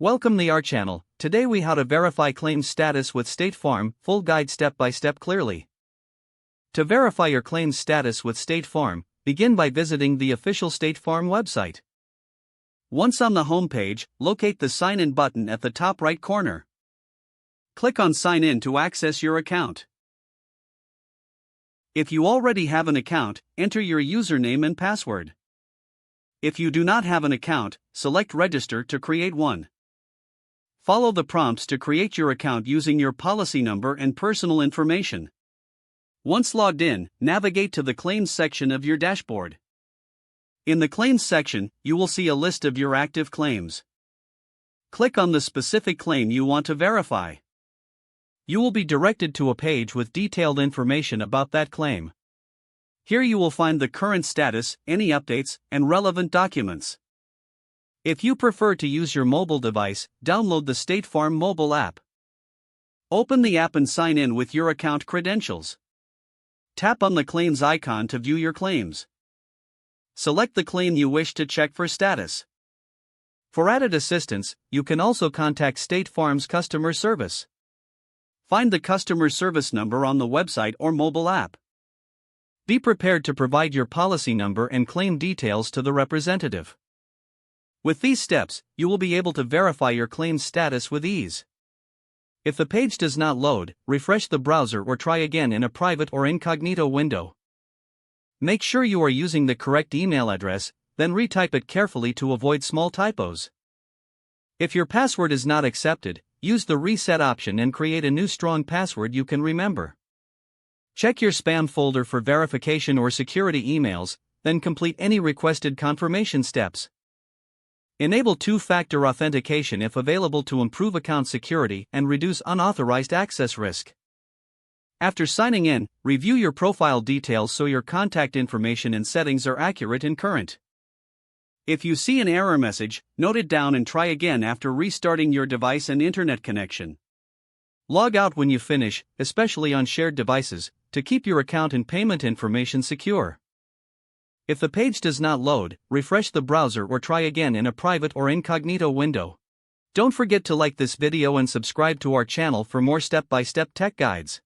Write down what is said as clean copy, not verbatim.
Welcome to our channel. Today we how to verify claim status with State Farm, full guide step by step clearly. To verify your claims status with State Farm, begin by visiting the official State Farm website. Once on the home page, locate the Sign In button at the top right corner. Click on Sign In to access your account. If you already have an account, enter your username and password. If you do not have an account, select Register to create one. Follow the prompts to create your account using your policy number and personal information. Once logged in, navigate to the Claims section of your dashboard. In the Claims section, you will see a list of your active claims. Click on the specific claim you want to verify. You will be directed to a page with detailed information about that claim. Here you will find the current status, any updates, and relevant documents. If you prefer to use your mobile device, download the State Farm mobile app. Open the app and sign in with your account credentials. Tap on the claims icon to view your claims. Select the claim you wish to check for status. For added assistance, you can also contact State Farm's customer service. Find the customer service number on the website or mobile app. Be prepared to provide your policy number and claim details to the representative. With these steps, you will be able to verify your claim's status with ease. If the page does not load, refresh the browser or try again in a private or incognito window. Make sure you are using the correct email address, then retype it carefully to avoid small typos. If your password is not accepted, use the reset option and create a new strong password you can remember. Check your spam folder for verification or security emails, then complete any requested confirmation steps. Enable two-factor authentication if available to improve account security and reduce unauthorized access risk. After signing in, review your profile details so your contact information and settings are accurate and current. If you see an error message, note it down and try again after restarting your device and internet connection. Log out when you finish, especially on shared devices, to keep your account and payment information secure. If the page does not load, refresh the browser or try again in a private or incognito window. Don't forget to like this video and subscribe to our channel for more step-by-step tech guides.